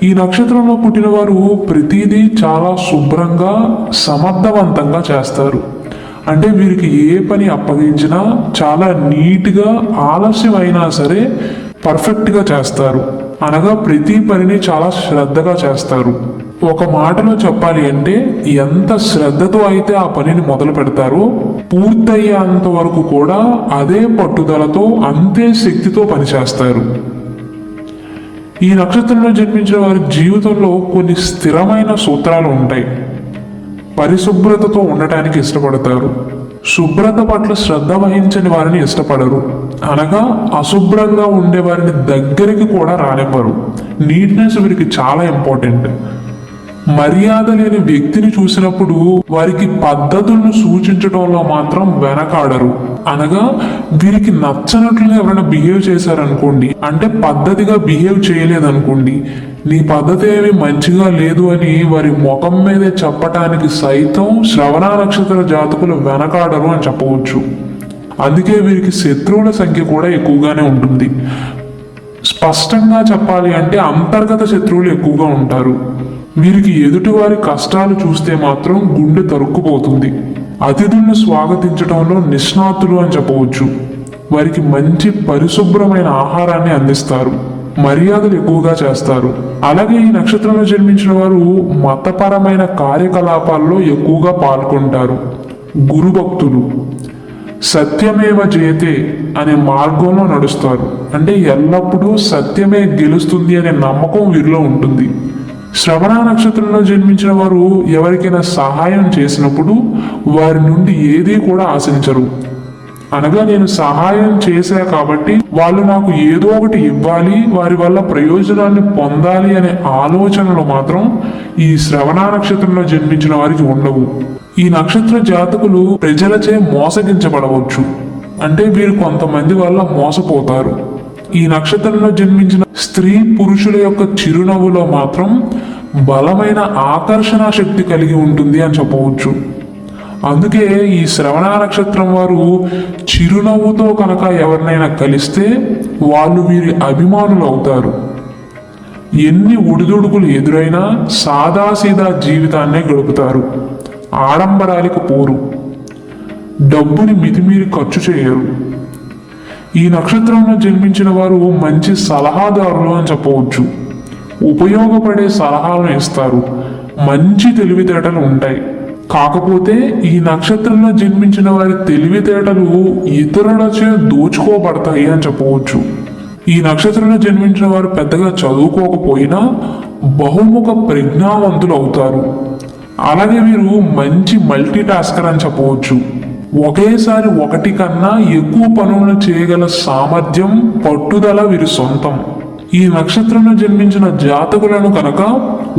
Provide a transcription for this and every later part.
ఈ నక్షత్రంలో పుట్టిన వారు ప్రతిదీ చాలా శుభ్రంగా సమర్థవంతంగా చేస్తారు. అంటే వీరికి ఏ పని అప్పగించినా చాలా నీట్గా, ఆలస్యం అయినా సరే పర్ఫెక్ట్గా చేస్తారు. అనగా ప్రతి పనిని చాలా శ్రద్ధగా చేస్తారు. ఒక మాటలో చెప్పాలి అంటే ఎంత శ్రద్ధతో అయితే ఆ పనిని మొదలు పెడతారో పూర్తయ్యేంత వరకు కూడా అదే పట్టుదలతో, అంతే శక్తితో పనిచేస్తారు. ఈ నక్షత్రంలో జన్మించిన వారి జీవితంలో కొన్ని స్థిరమైన సూత్రాలు ఉంటాయి. పరిశుభ్రతతో ఉండటానికి ఇష్టపడతారు. శుభ్రత పట్ల శ్రద్ధ వహించని వారిని ఇష్టపడరు. అనగా అశుభ్రంగా ఉండే వారిని దగ్గరికి కూడా రానివ్వరు. నీట్నెస్ వీరికి చాలా ఇంపార్టెంట్. మర్యాద లేని వ్యక్తిని చూసినప్పుడు వారికి పద్ధతులను సూచించడంలో మాత్రం వెనకాడరు. అనగా వీరికి నచ్చనట్లుగా ఎవరైనా బిహేవ్ చేశారనుకోండి, అంటే పద్ధతిగా బిహేవ్ చేయలేదనుకోండి, నీ పద్ధతి ఏమి మంచిగా లేదు అని వారి ముఖం మీదే చెప్పటానికి సైతం శ్రవణ నక్షత్ర జాతకులు వెనకాడరు అని చెప్పవచ్చు. అందుకే వీరికి శత్రువుల సంఖ్య కూడా ఎక్కువగానే ఉంటుంది. స్పష్టంగా చెప్పాలి అంటే అంతర్గత శత్రువులు ఎక్కువగా ఉంటారు. వీరికి ఎదుటివారి కష్టాలు చూస్తే మాత్రం గుండె తరుక్కుపోతుంది. అతిథులను స్వాగతించడంలో నిష్ణాతులు అని చెప్పవచ్చు. వారికి మంచి పరిశుభ్రమైన ఆహారాన్ని అందిస్తారు. మర్యాదలు ఎక్కువగా చేస్తారు. అలాగే ఈ నక్షత్రంలో జన్మించిన వారు మతపరమైన కార్యకలాపాల్లో ఎక్కువగా పాల్గొంటారు. గురుభక్తులు. సత్యమేవ జయతే అనే మార్గంలో నడుస్తారు. అంటే ఎల్లప్పుడూ సత్యమే గెలుస్తుంది అనే నమ్మకం వీరిలో ఉంటుంది. శ్రవణ నక్షత్రంలో జన్మించిన వారు ఎవరికైనా సహాయం చేసినప్పుడు వారి నుండి ఏదీ కూడా ఆశించరు. అనగా నేను సహాయం చేశా కాబట్టి వాళ్ళు నాకు ఏదో ఒకటి ఇవ్వాలి, వారి వల్ల ప్రయోజనాన్ని పొందాలి అనే ఆలోచనలు మాత్రం ఈ శ్రవణ నక్షత్రంలో జన్మించిన వారికి ఉండవు. ఈ నక్షత్ర జాతకులు ప్రజలచే మోసగించబడవచ్చు. అంటే వీరు కొంతమంది వల్ల మోసపోతారు. ఈ నక్షత్రంలో జన్మించిన స్త్రీ పురుషుల యొక్క చిరునవ్వులో మాత్రం బలమైన ఆకర్షణ శక్తి కలిగి ఉంటుంది అని చెప్పవచ్చు. అందుకే ఈ శ్రవణ నక్షత్రం వారు చిరునవ్వుతో కనుక ఎవరినైనా కలిస్తే వాళ్ళు వీరి అభిమానులు అవుతారు. ఎన్ని ఒడిదుడుకులు ఎదురైనా సాదాసీదా జీవితాన్నే గడుపుతారు. ఆడంబరాలకు పోరు. డబ్బుని మితిమీరి ఖర్చు చేయరు. ఈ నక్షత్రంలో జన్మించిన వారు మంచి సలహాదారులు అని చెప్పవచ్చు. ఉపయోగపడే సలహాలను ఇస్తారు. మంచి తెలివితేటలు ఉంటాయి. కాకపోతే ఈ నక్షత్రంలో జన్మించిన వారి తెలివితేటలు ఇతరులచే దోచుకోబడతాయి అని చెప్పవచ్చు. ఈ నక్షత్రంలో జన్మించిన వారు పెద్దగా చదువుకోకపోయినా బహుముఖ ప్రజ్ఞావంతులు అవుతారు. అలాగే వీరు మంచి మల్టీ టాస్కర్ అని చెప్పవచ్చు. ఒకేసారి ఒకటి కన్నా ఎక్కువ పనులను చేయగల సామర్థ్యం, పట్టుదల వీరి సొంతం. ఈ నక్షత్రంలో జన్మించిన జాతకులను కనుక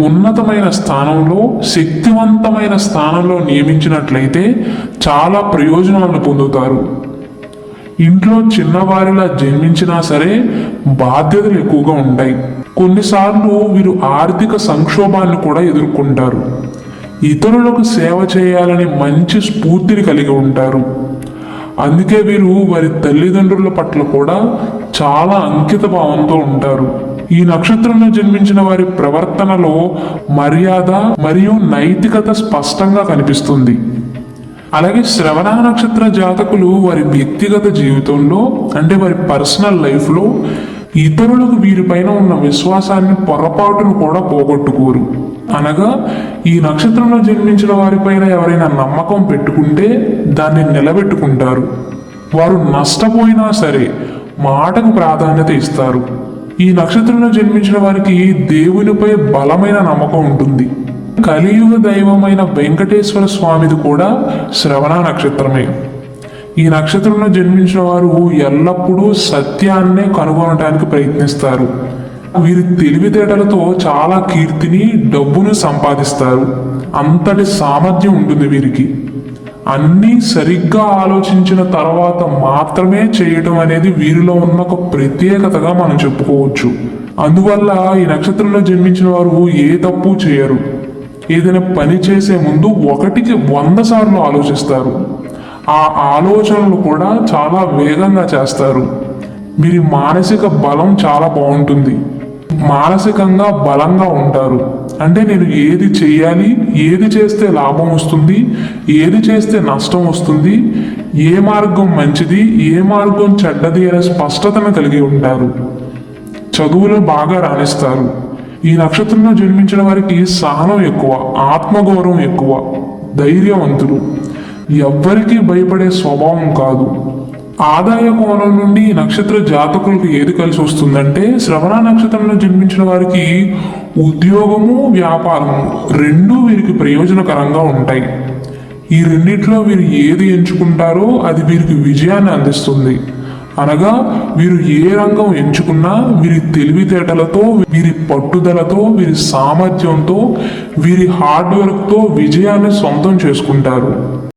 ఉన్నతమైన స్థానంలో, శక్తివంతమైన స్థానంలో నియమించినట్లయితే చాలా ప్రయోజనాలను పొందుతారు. ఇంట్లో చిన్నవారిలా జన్మించినా సరే బాధ్యతలు ఎక్కువగా ఉంటాయి. కొన్నిసార్లు వీరు ఆర్థిక సంక్షోభాన్ని కూడా ఎదుర్కొంటారు. ఇతరులకు సేవ చేయాలని మంచి స్ఫూర్తిని కలిగి ఉంటారు. అందుకే వీరు వారి తల్లిదండ్రుల పట్ల కూడా చాలా అంకిత భావంతో ఉంటారు. ఈ నక్షత్రంలో జన్మించిన వారి ప్రవర్తనలో మర్యాద మరియు నైతికత స్పష్టంగా కనిపిస్తుంది. అలాగే శ్రవణ నక్షత్ర జాతకులు వారి వ్యక్తిగత జీవితంలో, అంటే వారి పర్సనల్ లైఫ్లో ఇతరులకు వీరిపైన ఉన్న విశ్వాసాన్ని, పొరపాటును కూడా పోగొట్టుకోరు. అనగా ఈ నక్షత్రంలో జన్మించిన వారిపైన ఎవరైనా నమ్మకం పెట్టుకుంటే దాన్ని నిలబెట్టుకుంటారు. వారు నష్టపోయినా సరే మాటకు ప్రాధాన్యత ఇస్తారు. ఈ నక్షత్రంలో జన్మించిన వారికి దేవునిపై బలమైన నమ్మకం ఉంటుంది. కలియుగ దైవమైన వెంకటేశ్వర స్వామిది కూడా శ్రవణ నక్షత్రమే. ఈ నక్షత్రంలో జన్మించిన వారు ఎల్లప్పుడూ సత్యాన్నే కనుగొనడానికి ప్రయత్నిస్తారు. వీరి తెలివితేటలతో చాలా కీర్తిని, డబ్బును సంపాదిస్తారు. అంతటి సామర్థ్యం ఉంటుంది వీరికి. అన్నీ సరిగ్గా ఆలోచించిన తర్వాత మాత్రమే చేయటం అనేది వీరిలో ఉన్న ఒక ప్రత్యేకతగా మనం చెప్పుకోవచ్చు. అందువల్ల ఈ నక్షత్రంలో జన్మించిన వారు ఏ తప్పు చేయరు. ఏదైనా పని చేసే ముందు 1కి 100 సార్లు ఆలోచిస్తారు. ఆ ఆలోచనలు కూడా చాలా వేగంగా చేస్తారు. వీరి మానసిక బలం చాలా బాగుంటుంది. మానసికంగా బలంగా ఉంటారు. అంటే నేను ఏది చెయ్యాలి, ఏది చేస్తే లాభం వస్తుంది, ఏది చేస్తే నష్టం వస్తుంది, ఏ మార్గం మంచిది, ఏ మార్గం చెడ్డది అనే స్పష్టతను కలిగి ఉంటారు. చదువులో బాగా రాణిస్తారు. ఈ నక్షత్రంలో జన్మించిన వారికి సహనం ఎక్కువ, ఆత్మగౌరవం ఎక్కువ, ధైర్యవంతులు, ఎవ్వరికీ భయపడే స్వభావం కాదు. ఆదాయ కోణం నుండి ఈ నక్షత్ర జాతకులకు ఏది కలిసి వస్తుందంటే శ్రవణ నక్షత్రంలో జన్మించిన వారికి ఉద్యోగము, వ్యాపారము రెండూ వీరికి ప్రయోజనకరంగా ఉంటాయి. ఈ రెండిట్లో వీరు ఏది ఎంచుకుంటారో అది వీరికి విజయాన్ని అందిస్తుంది. అనగా వీరు ఏ రంగం ఎంచుకున్నా వీరి తెలివితేటలతో, వీరి పట్టుదలతో, వీరి సామర్థ్యంతో, వీరి హార్డ్ వర్క్తో విజయాన్ని సొంతం చేసుకుంటారు.